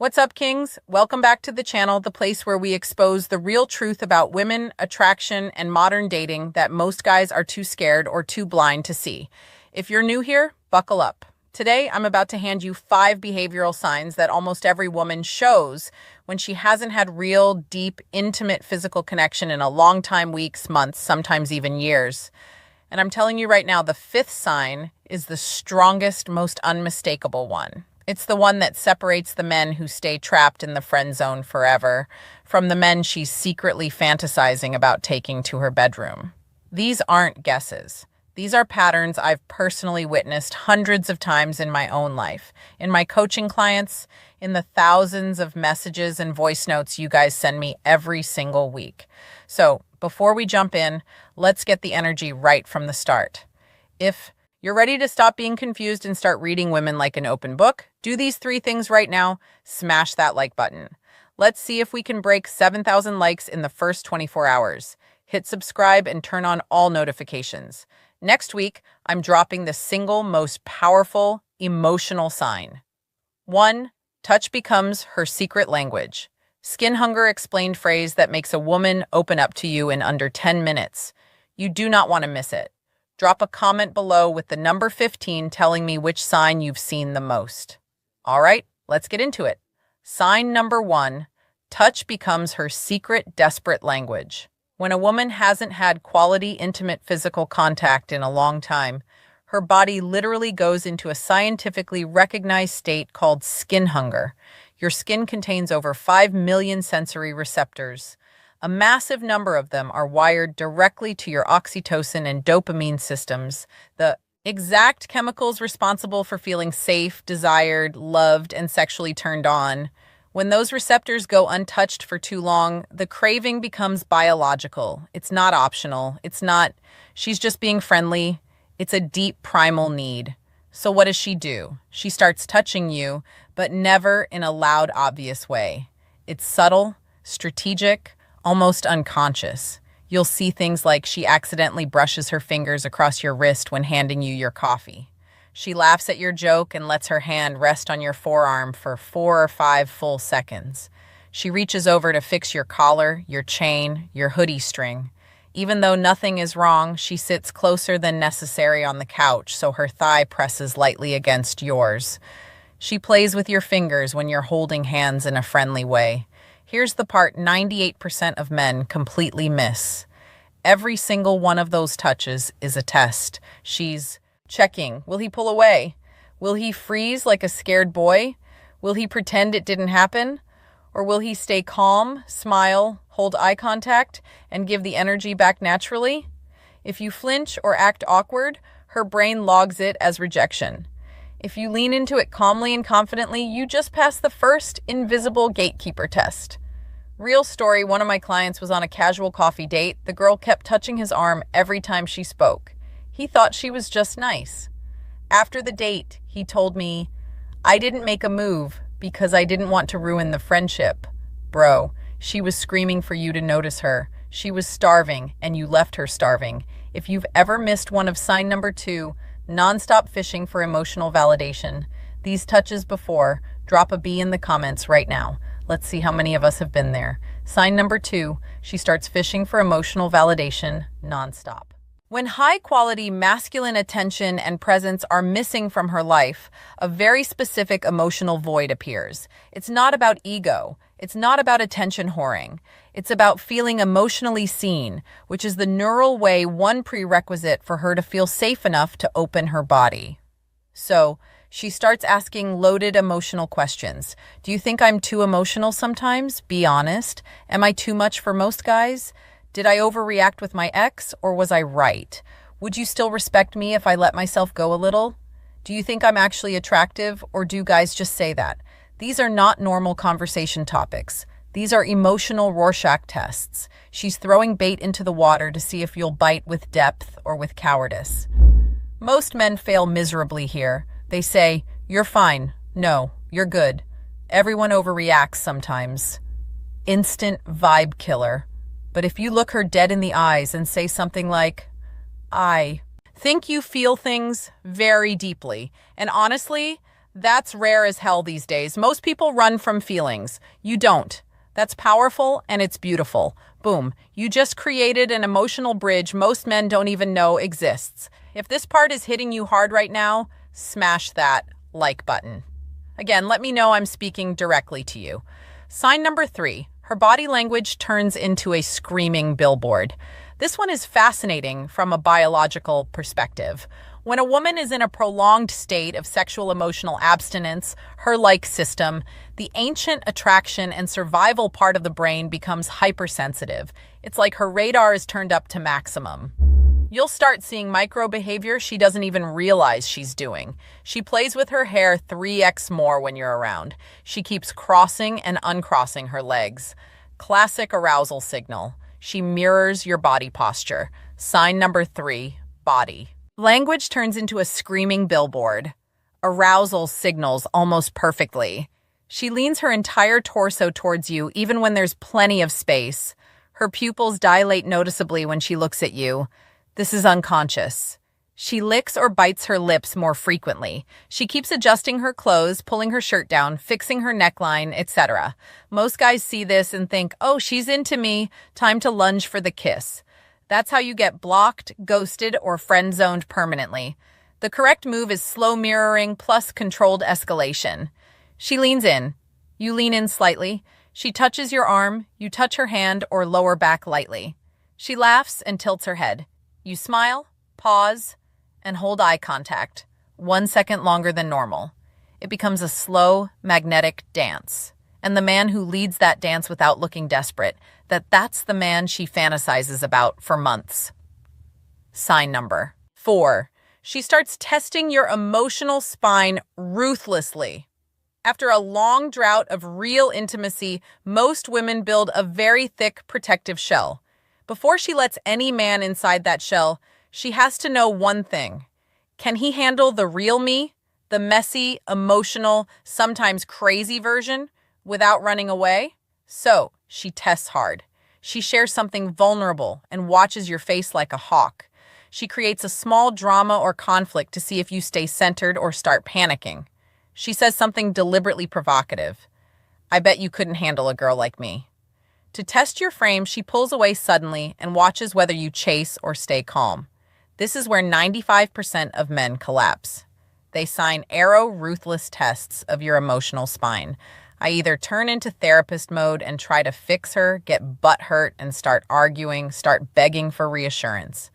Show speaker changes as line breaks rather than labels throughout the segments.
What's up, Kings? Welcome back to the channel, the place where we expose the real truth about women, attraction, and modern dating that most guys are too scared or too blind to see. If you're new here, buckle up. Today, I'm about to hand you 5 behavioral signs that almost every woman shows when she hasn't had real, deep, intimate physical connection in a long time, weeks, months, sometimes even years. And I'm telling you right now, the 5th sign is the strongest, most unmistakable one. It's the one that separates the men who stay trapped in the friend zone forever from the men she's secretly fantasizing about taking to her bedroom. These aren't guesses. These are patterns I've personally witnessed hundreds of times in my own life, in my coaching clients, in the thousands of messages and voice notes you guys send me every single week. So before we jump in, let's get the energy right from the start. If you're ready to stop being confused and start reading women like an open book, do these 3 things right now. Smash that like button. Let's see if we can break 7,000 likes in the first 24 hours. Hit subscribe and turn on all notifications. Next week, I'm dropping the single most powerful emotional sign. 1. Touch becomes her secret language. Skin hunger explained phrase that makes a woman open up to you in under 10 minutes. You do not want to miss it. Drop a comment below with the number 15 telling me which sign you've seen the most. All right, let's get into it. Sign number 1, touch becomes her secret, desperate language. When a woman hasn't had quality, intimate physical contact in a long time, her body literally goes into a scientifically recognized state called skin hunger. Your skin contains over 5 million sensory receptors. A massive number of them are wired directly to your oxytocin and dopamine systems, the exact chemicals responsible for feeling safe, desired, loved, and sexually turned on. When those receptors go untouched for too long, the craving becomes biological. It's not optional. It's not, she's just being friendly. It's a deep primal need. So what does she do? She starts touching you, but never in a loud, obvious way. It's subtle, strategic, almost unconscious. You'll see things like she accidentally brushes her fingers across your wrist when handing you your coffee. She laughs at your joke and lets her hand rest on your forearm for 4 or 5 full seconds. She reaches over to fix your collar, your chain, your hoodie string. Even though nothing is wrong, she sits closer than necessary on the couch so her thigh presses lightly against yours. She plays with your fingers when you're holding hands in a friendly way. Here's the part 98% of men completely miss. Every single one of those touches is a test. She's checking. Will he pull away? Will he freeze like a scared boy? Will he pretend it didn't happen? Or will he stay calm, smile, hold eye contact, and give the energy back naturally? If you flinch or act awkward, her brain logs it as rejection. If you lean into it calmly and confidently, you just passed the first invisible gatekeeper test. Real story, one of my clients was on a casual coffee date. The girl kept touching his arm every time she spoke. He thought she was just nice. After the date, he told me, "I didn't make a move because I didn't want to ruin the friendship." Bro, she was screaming for you to notice her. She was starving, and you left her starving. If you've ever missed one of sign number 2, nonstop fishing for emotional validation, these touches before, drop a B in the comments right now. Let's see how many of us have been there. Sign number 2, she starts fishing for emotional validation nonstop. When high-quality masculine attention and presence are missing from her life, a very specific emotional void appears. It's not about ego. It's not about attention whoring. It's about feeling emotionally seen, which is the neural way, one prerequisite for her to feel safe enough to open her body. So, she starts asking loaded emotional questions. Do you think I'm too emotional sometimes? Be honest. Am I too much for most guys? Did I overreact with my ex, or was I right? Would you still respect me if I let myself go a little? Do you think I'm actually attractive, or do guys just say that? These are not normal conversation topics. These are emotional Rorschach tests. She's throwing bait into the water to see if you'll bite with depth or with cowardice. Most men fail miserably here. They say, "You're fine." "No, you're good." Everyone overreacts sometimes. Instant vibe killer. But if you look her dead in the eyes and say something like, "I think you feel things very deeply, and honestly, That's rare as hell these days. Most people run from feelings. You don't. That's powerful and it's beautiful. Boom. You just created an emotional bridge most men don't even know exists. If this part is hitting you hard right now, smash that like button. Again, let me know I'm speaking directly to you. Sign number 3. Her body language turns into a screaming billboard. This one is fascinating from a biological perspective. When a woman is in a prolonged state of sexual emotional abstinence, her like system, the ancient attraction and survival part of the brain becomes hypersensitive. It's like her radar is turned up to maximum. You'll start seeing micro behavior she doesn't even realize she's doing. She plays with her hair 3x more when you're around. She keeps crossing and uncrossing her legs. Classic arousal signal. She mirrors your body posture. Sign number 3, body. Language turns into a screaming billboard. Arousal signals almost perfectly. She leans her entire torso towards you even when there's plenty of space. Her pupils dilate noticeably when she looks at you. This is unconscious. She licks or bites her lips more frequently. She keeps adjusting her clothes, pulling her shirt down, fixing her neckline, etc. Most guys see this and think, oh, she's into me, time to lunge for the kiss. That's how you get blocked, ghosted, or friend-zoned permanently. The correct move is slow mirroring plus controlled escalation. She leans in. You lean in slightly. She touches your arm. You touch her hand or lower back lightly. She laughs and tilts her head. You smile, pause, and hold eye contact, 1 second longer than normal. It becomes a slow, magnetic dance. And the man who leads that dance without looking desperate, that's the man she fantasizes about for months. Sign number 4. She starts testing your emotional spine ruthlessly. After a long drought of real intimacy, most women build a very thick protective shell. Before she lets any man inside that shell, she has to know one thing. Can he handle the real me, the messy, emotional, sometimes crazy version, without running away? So, she tests hard. She shares something vulnerable and watches your face like a hawk. She creates a small drama or conflict to see if you stay centered or start panicking. She says something deliberately provocative. I bet you couldn't handle a girl like me. To test your frame, she pulls away suddenly and watches whether you chase or stay calm. This is where 95% of men collapse. They sign arrow ruthless tests of your emotional spine. I either turn into therapist mode and try to fix her, get butthurt, and start arguing, start begging for reassurance.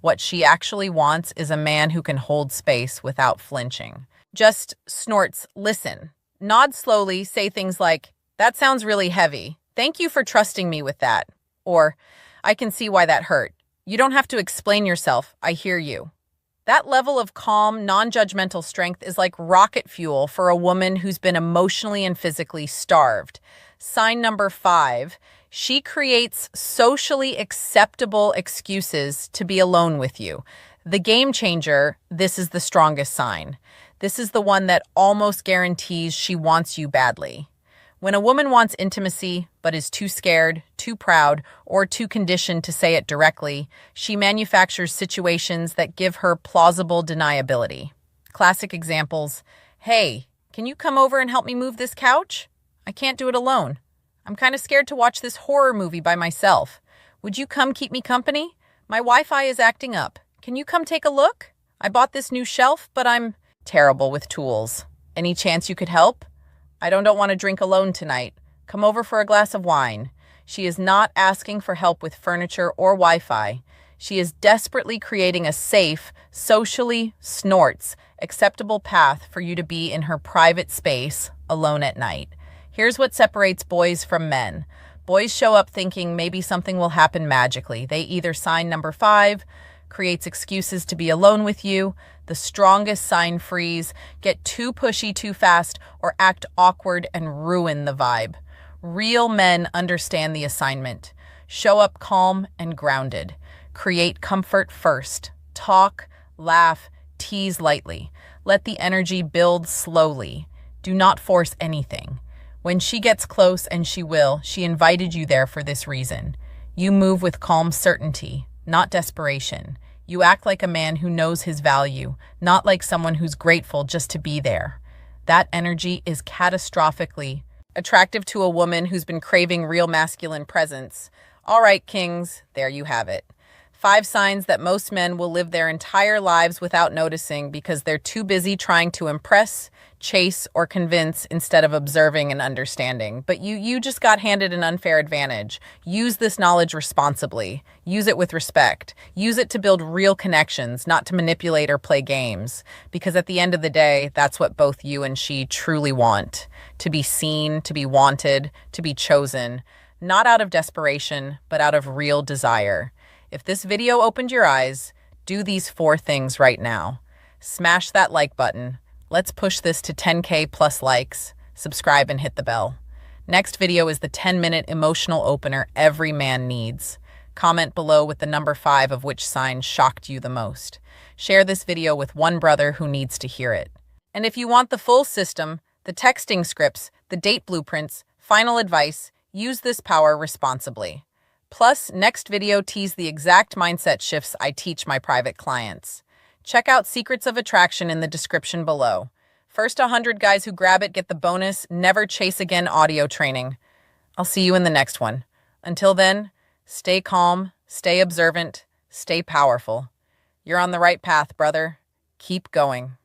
What she actually wants is a man who can hold space without flinching. Just snorts, listen, nod slowly, say things like, that sounds really heavy. Thank you for trusting me with that. Or, I can see why that hurt. You don't have to explain yourself. I hear you. That level of calm, non-judgmental strength is like rocket fuel for a woman who's been emotionally and physically starved. Sign number 5, she creates socially acceptable excuses to be alone with you. The game changer, this is the strongest sign. This is the one that almost guarantees she wants you badly. When a woman wants intimacy, but is too scared, too proud, or too conditioned to say it directly, she manufactures situations that give her plausible deniability. Classic examples, hey, can you come over and help me move this couch? I can't do it alone. I'm kind of scared to watch this horror movie by myself. Would you come keep me company? My Wi-Fi is acting up. Can you come take a look? I bought this new shelf, but I'm terrible with tools. Any chance you could help? I don't want to drink alone tonight. Come over for a glass of wine. She is not asking for help with furniture or Wi-Fi. She is desperately creating a safe, socially acceptable path for you to be in her private space, alone at night. Here's what separates boys from men. Boys show up thinking maybe something will happen magically. They either sign number 5, creates excuses to be alone with you, the strongest sign freeze, get too pushy too fast, or act awkward and ruin the vibe. Real men understand the assignment. Show up calm and grounded. Create comfort first. Talk, laugh, tease lightly. Let the energy build slowly. Do not force anything. When she gets close, and she will, she invited you there for this reason. You move with calm certainty, not desperation. You act like a man who knows his value, not like someone who's grateful just to be there. That energy is catastrophically attractive to a woman who's been craving real masculine presence. All right, kings, there you have it. 5 signs that most men will live their entire lives without noticing because they're too busy trying to impress, chase, or convince instead of observing and understanding. But you just got handed an unfair advantage. Use this knowledge responsibly. Use it with respect. Use it to build real connections, not to manipulate or play games. Because at the end of the day, that's what both you and she truly want. To be seen, to be wanted, to be chosen. Not out of desperation, but out of real desire. If this video opened your eyes, do these 4 things right now. Smash that like button. Let's push this to 10K plus likes. Subscribe and hit the bell. Next video is the 10-minute emotional opener every man needs. Comment below with the number 5 of which sign shocked you the most. Share this video with one brother who needs to hear it. And if you want the full system, the texting scripts, the date blueprints, final advice, use this power responsibly. Plus, next video tease the exact mindset shifts I teach my private clients. Check out Secrets of Attraction in the description below. First 100 guys who grab it get the bonus Never Chase Again audio training. I'll see you in the next one. Until then, stay calm, stay observant, stay powerful. You're on the right path, brother. Keep going.